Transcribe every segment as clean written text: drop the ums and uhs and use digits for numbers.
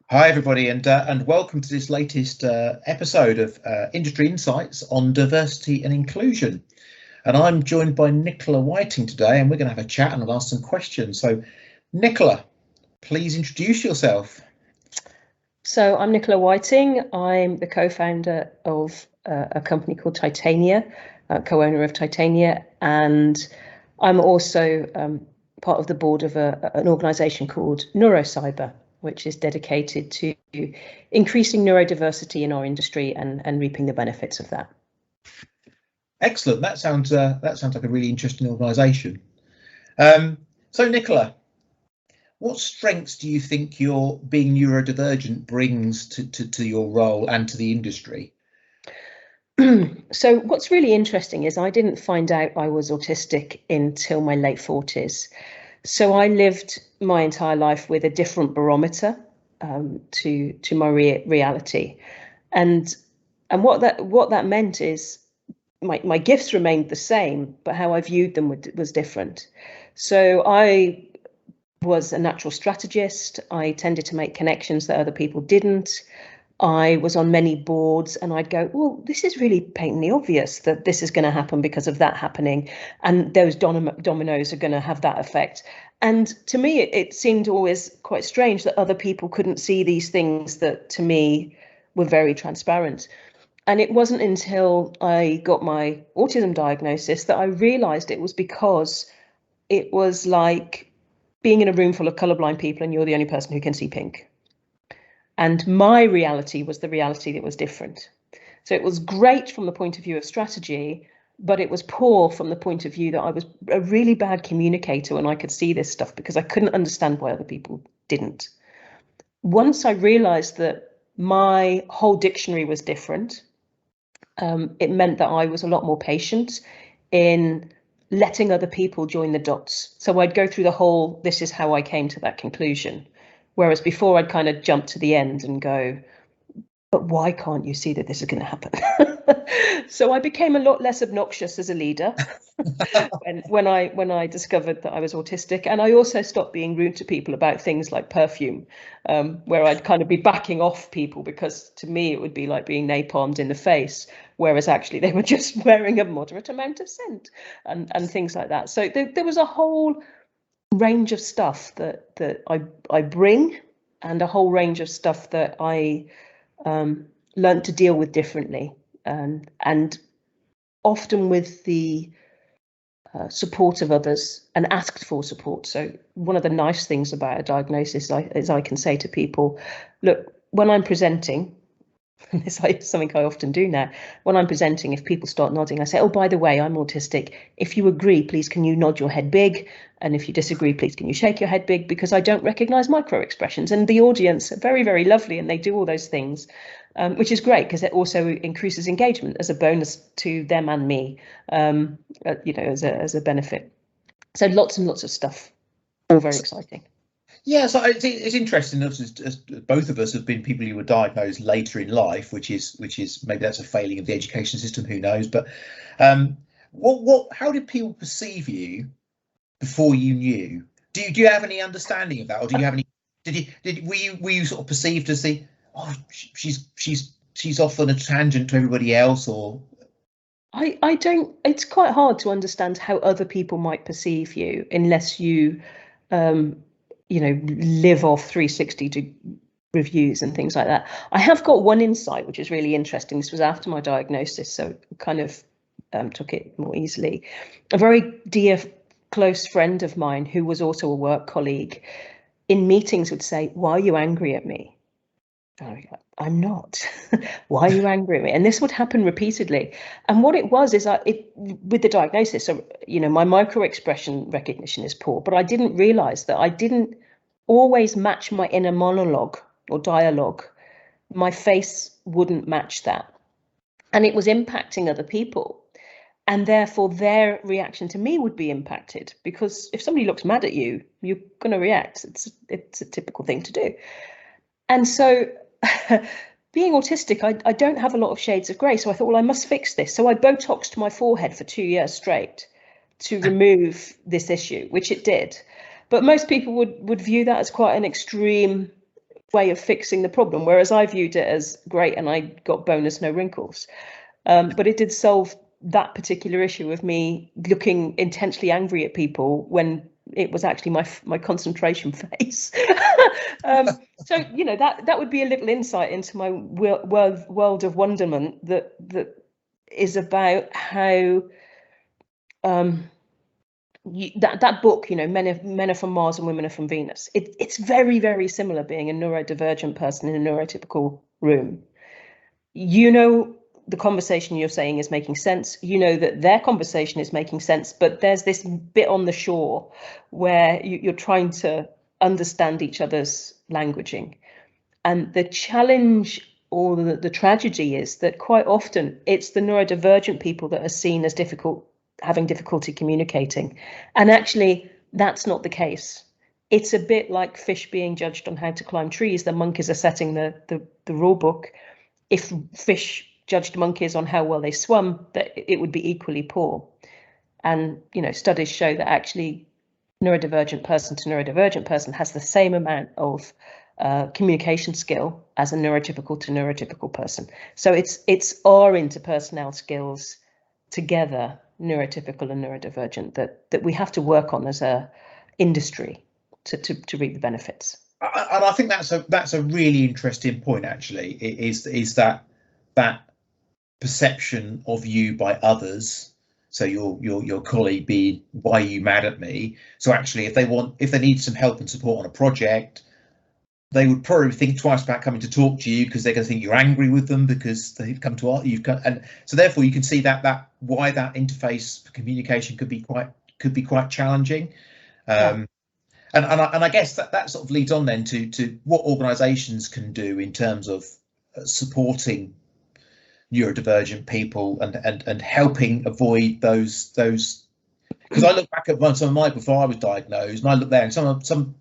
Hi, everybody, and welcome to this latest episode of Industry Insights on Diversity and Inclusion. And I'm joined by Nicola Whiting today, and we're going to have a chat and I'll ask some questions. So, Nicola, please introduce yourself. So I'm Nicola Whiting. I'm the co-founder of a company called Titania, co-owner of Titania, and I'm also part of the board of an organisation called Neurocyber, which is dedicated to increasing neurodiversity in our industry and reaping the benefits of that. Excellent. That sounds like a really interesting organisation. So, Nicola, what strengths do you think your being neurodivergent brings to your role and to the industry? So what's really interesting is I didn't find out I was autistic until my late 40s. So I lived my entire life with a different barometer to my reality, and what that meant is my gifts remained the same, but how I viewed them was different. So I was a natural strategist. I tended to make connections that other people didn't. I was on many boards and I'd go, well, this is really patently obvious that this is going to happen because of that happening. And those dominoes are going to have that effect. And to me, it seemed always quite strange that other people couldn't see these things that to me were very transparent. And it wasn't until I got my autism diagnosis that I realized it was because it was like being in a room full of colorblind people and you're the only person who can see pink. And my reality was the reality that was different. So it was great from the point of view of strategy, but it was poor from the point of view that I was a really bad communicator when I could see this stuff because I couldn't understand why other people didn't. Once I realized that my whole dictionary was different, it meant that I was a lot more patient in letting other people join the dots. So I'd go through the whole, this is how I came to that conclusion. Whereas before I'd kind of jump to the end and go, but why can't you see that this is going to happen? So I became a lot less obnoxious as a leader when I discovered that I was autistic, and I also stopped being rude to people about things like perfume, where I'd kind of be backing off people because to me it would be like being napalmed in the face, whereas actually they were just wearing a moderate amount of scent and things like that. So there was a whole range of stuff that I bring, and a whole range of stuff that I learned to deal with differently, and often with the support of others and asked for support. So one of the nice things about a diagnosis is I can say to people, look, when I'm presenting, this is something I often do now. When I'm presenting, if people start nodding, I say, oh, by the way, I'm autistic. If you agree, please, can you nod your head big? And if you disagree, please, can you shake your head big? Because I don't recognize micro expressions. And the audience are very, very lovely. And they do all those things, which is great because it also increases engagement as a bonus to them and me, as a benefit. So lots and lots of stuff, all very exciting. Yeah, so it's interesting. As both of us have been people who were diagnosed later in life, which is maybe that's a failing of the education system. Who knows? But how did people perceive you before you knew? Do you have any understanding of that, or do you have any? Were you sort of perceived as the she's off on a tangent to everybody else, or? I don't. It's quite hard to understand how other people might perceive you unless you live off 360 reviews and things like that. I have got one insight which is really interesting. This was after my diagnosis, so kind of took it more easily. A very dear close friend of mine who was also a work colleague in meetings would say, why are you angry at me? I'm not. Why are you angry at me? And this would happen repeatedly. And what it was is with the diagnosis, so, my micro expression recognition is poor, but I didn't realize that I didn't always match my inner monologue or dialogue. My face wouldn't match that. And it was impacting other people. And therefore their reaction to me would be impacted, because if somebody looks mad at you, you're going to react. It's a typical thing to do. And so being autistic, I don't have a lot of shades of grey. So I thought, well, I must fix this. So I Botoxed my forehead for 2 years straight to remove this issue, which it did. But most people would view that as quite an extreme way of fixing the problem, whereas I viewed it as great and I got bonus no wrinkles. But it did solve that particular issue of me looking intensely angry at people when it was actually my concentration phase. So that would be a little insight into my world of wonderment that is about how that book, men are from Mars and women are from Venus. It's very, very similar being a neurodivergent person in a neurotypical room. The conversation you're saying is making sense. That their conversation is making sense, but there's this bit on the shore where you're trying to understand each other's languaging. And the challenge or the tragedy is that quite often it's the neurodivergent people that are seen as having difficulty communicating. And actually, that's not the case. It's a bit like fish being judged on how to climb trees. The monkeys are setting the rule book. If fish judged monkeys on how well they swum, that it would be equally poor. And studies show that actually neurodivergent person to neurodivergent person has the same amount of communication skill as a neurotypical to neurotypical person. So it's our interpersonal skills together, neurotypical and neurodivergent, that we have to work on as a industry to reap the benefits. And I think that's a really interesting point. Actually, is that perception of you by others. So your colleague being, why are you mad at me? So actually, if they need some help and support on a project, they would probably think twice about coming to talk to you because they're going to think you're angry with them because they've come to art. And so therefore you can see that why that interface for communication could be quite challenging. And I guess that sort of leads on then to what organisations can do in terms of supporting neurodivergent people and helping avoid those. Because I look back at some of mine before I was diagnosed, and I look there and some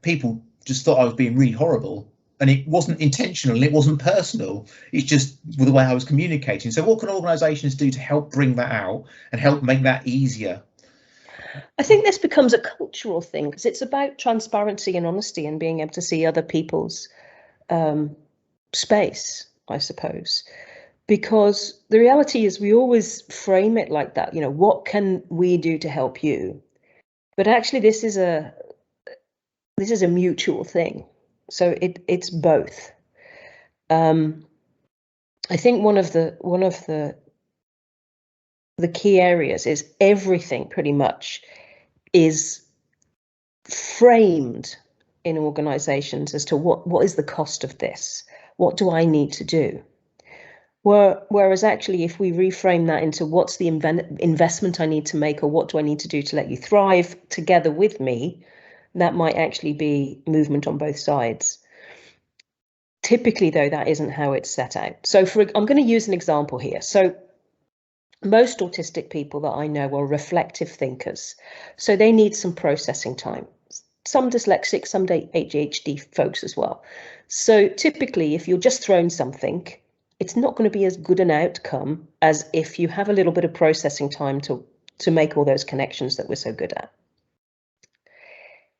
people just thought I was being really horrible, and it wasn't intentional and it wasn't personal. It's just the way I was communicating. So what can organisations do to help bring that out and help make that easier? I think this becomes a cultural thing because it's about transparency and honesty and being able to see other people's space, I suppose. Because the reality is we always frame it like that, what can we do to help you? But actually this is a mutual thing. So it's both. I think one of the key areas is everything pretty much is framed in organizations as to what is the cost of this? What do I need to do? Whereas actually, if we reframe that into what's the investment I need to make, or what do I need to do to let you thrive together with me, that might actually be movement on both sides. Typically, though, that isn't how it's set out. So I'm going to use an example here. So most autistic people that I know are reflective thinkers. So they need some processing time. Some dyslexic, some ADHD folks as well. So typically, if you're just thrown something, it's not going to be as good an outcome as if you have a little bit of processing time to make all those connections that we're so good at.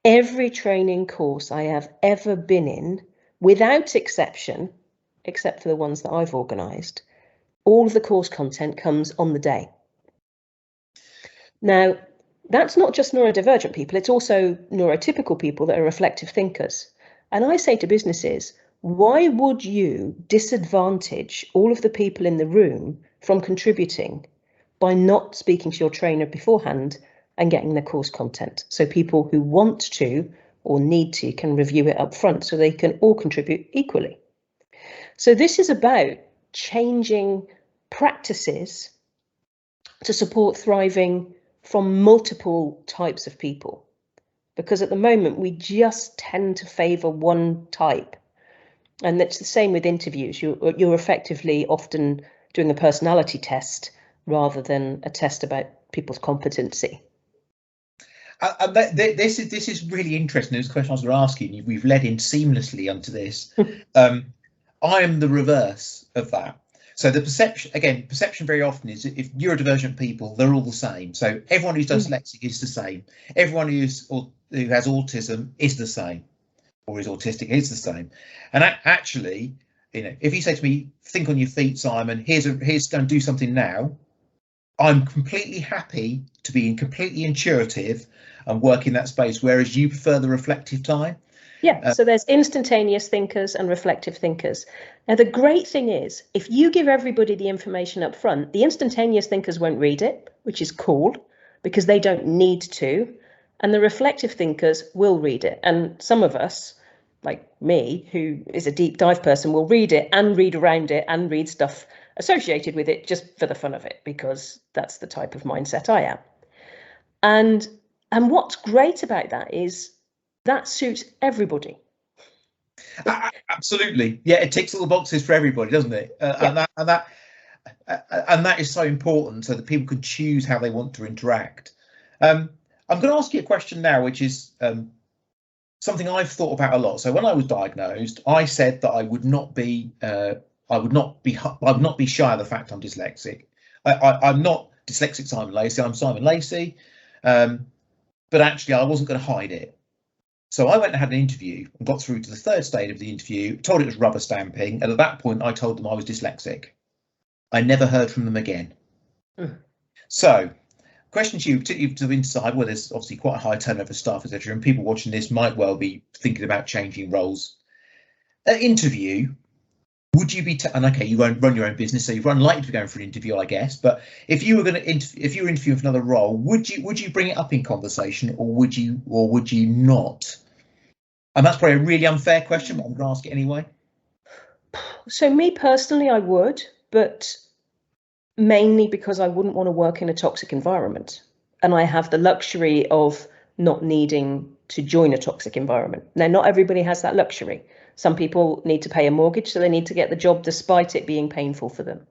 Every training course I have ever been in, without exception, except for the ones that I've organised, all of the course content comes on the day. Now, that's not just neurodivergent people, it's also neurotypical people that are reflective thinkers. And I say to businesses, why would you disadvantage all of the people in the room from contributing by not speaking to your trainer beforehand and getting the course content? So people who want to or need to can review it up front so they can all contribute equally. So this is about changing practices to support thriving from multiple types of people. Because at the moment, we just tend to favour one type. And it's the same with interviews. You're effectively often doing a personality test rather than a test about people's competency. This is really interesting. This question I was going to ask you, we've led in seamlessly onto this. I am the reverse of that. So the perception very often is if neurodivergent people, they're all the same. So everyone who's dyslexic is the same. Everyone who has autism is the same. or is autistic is the same. And actually, if you say to me, think on your feet, Simon, here's going to do something now, I'm completely happy to be completely intuitive and work in that space, whereas you prefer the reflective time. Yeah, so there's instantaneous thinkers and reflective thinkers. Now, the great thing is, if you give everybody the information up front, the instantaneous thinkers won't read it, which is cool, because they don't need to, and the reflective thinkers will read it. And some of us, like me, who is a deep dive person, will read it and read around it and read stuff associated with it just for the fun of it, because that's the type of mindset I am. And what's great about that is that suits everybody. Absolutely, yeah, it ticks all the boxes for everybody, doesn't it? Yeah. And that is so important, so that people can choose how they want to interact. I'm going to ask you a question now, which is something I've thought about a lot. So when I was diagnosed, I said that I would not be shy of the fact I'm dyslexic. I'm not dyslexic Simon Lacey. I'm Simon Lacey, but actually I wasn't going to hide it. So I went and had an interview and got through to the third stage of the interview, told it was rubber stamping, and at that point I told them I was dyslexic. I never heard from them again. So, question to you, particularly to inside, where there's obviously quite a high turnover of staff, etc., and people watching this might well be thinking about changing roles. At interview, would you be? And okay, you won't run your own business, so you're unlikely to be going for an interview, I guess. But if you were going to, if you were interviewing for another role, would you bring it up in conversation, or would you not? And that's probably a really unfair question, but I'm going to ask it anyway. So me personally, I would, but mainly because I wouldn't want to work in a toxic environment. And I have the luxury of not needing to join a toxic environment. Now, not everybody has that luxury. Some people need to pay a mortgage, so they need to get the job despite it being painful for them.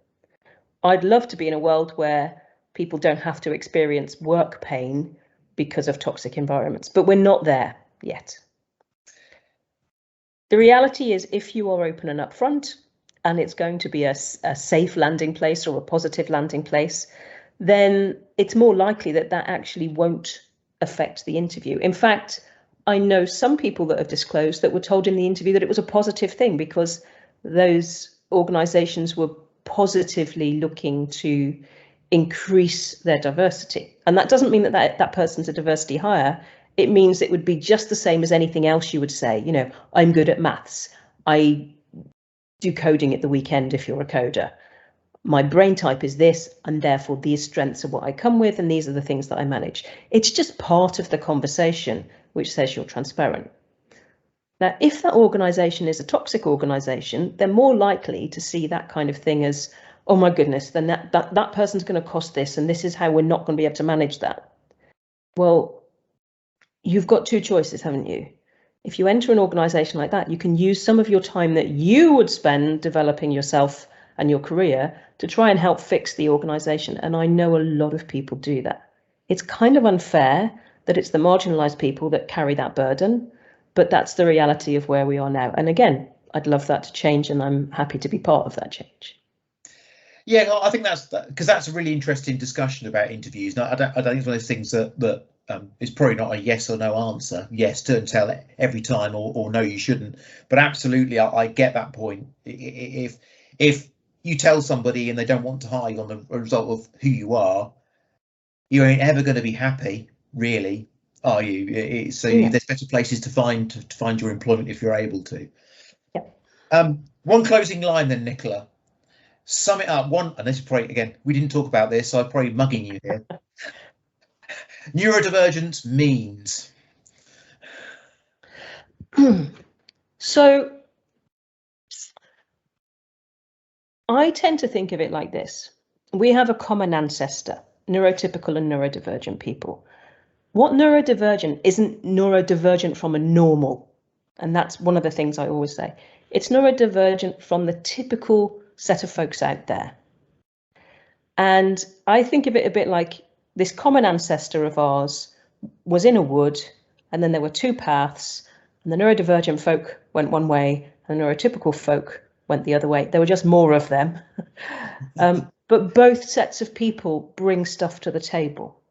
I'd love to be in a world where people don't have to experience work pain because of toxic environments, but we're not there yet. The reality is, if you are open and upfront, and it's going to be a safe landing place or a positive landing place, then it's more likely that actually won't affect the interview. In fact, I know some people that have disclosed that were told in the interview that it was a positive thing because those organisations were positively looking to increase their diversity. And that doesn't mean that person's a diversity hire. It means it would be just the same as anything else you would say. I'm good at maths. I do coding at the weekend if you're a coder. My brain type is this, and therefore these strengths are what I come with, and these are the things that I manage. It's just part of the conversation which says you're transparent. Now, if that organisation is a toxic organisation, they're more likely to see that kind of thing as, oh my goodness, then that person's going to cost this, and this is how we're not going to be able to manage that. Well, you've got two choices, haven't you? If you enter an organisation like that, you can use some of your time that you would spend developing yourself and your career to try and help fix the organisation. And I know a lot of people do that. It's kind of unfair that it's the marginalised people that carry that burden, but that's the reality of where we are now. And again, I'd love that to change, and I'm happy to be part of that change. Yeah, I think that's because that's a really interesting discussion about interviews. Now, I don't think it's one of those things that it's probably not a yes or no answer. Yes, turn tell every time, or no, you shouldn't. But absolutely, I get that point. If you tell somebody and they don't want to hire you on the result of who you are, you ain't ever going to be happy, really, are you? There's better places to find your employment if you're able to. Yeah. One closing line then, Nicola. Sum it up. And this is probably, again, we didn't talk about this, so I'm probably mugging you here. Neurodivergence means. So I tend to think of it like this. We have a common ancestor, neurotypical and neurodivergent people. What neurodivergent isn't neurodivergent from a normal? And that's one of the things I always say. It's neurodivergent from the typical set of folks out there. And I think of it a bit like this common ancestor of ours was in a wood, and then there were two paths, and the neurodivergent folk went one way, and the neurotypical folk went the other way. There were just more of them. But both sets of people bring stuff to the table.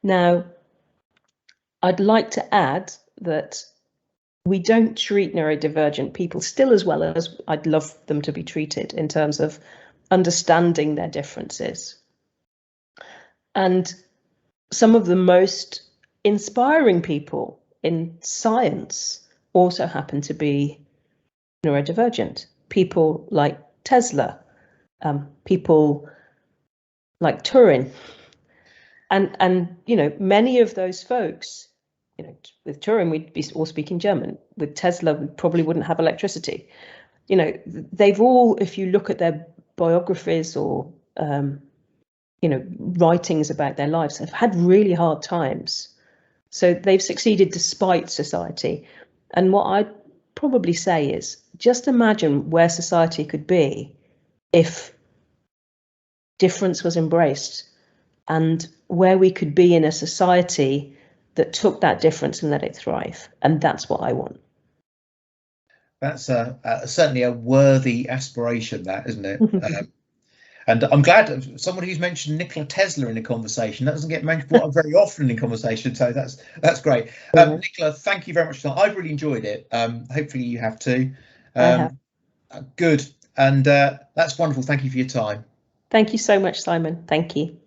Now, I'd like to add that we don't treat neurodivergent people still as well as I'd love them to be treated in terms of understanding their differences. And some of the most inspiring people in science also happen to be neurodivergent. People like Tesla, people like Turing, and many of those folks, with Turing we'd be all speaking German. With Tesla, we probably wouldn't have electricity. They've all, if you look at their biographies or writings about their lives, have had really hard times. So they've succeeded despite society. And what I'd probably say is, just imagine where society could be if difference was embraced, and where we could be in a society that took that difference and let it thrive. And that's what I want. That's certainly a worthy aspiration, that, isn't it? And I'm glad someone who's mentioned Nikola Tesla in a conversation. That doesn't get mentioned very often in conversation, so that's great. Nicola, thank you very much for that. I've really enjoyed it. Hopefully you have too. Good, and that's wonderful. Thank you for your time. Thank you so much, Simon. Thank you.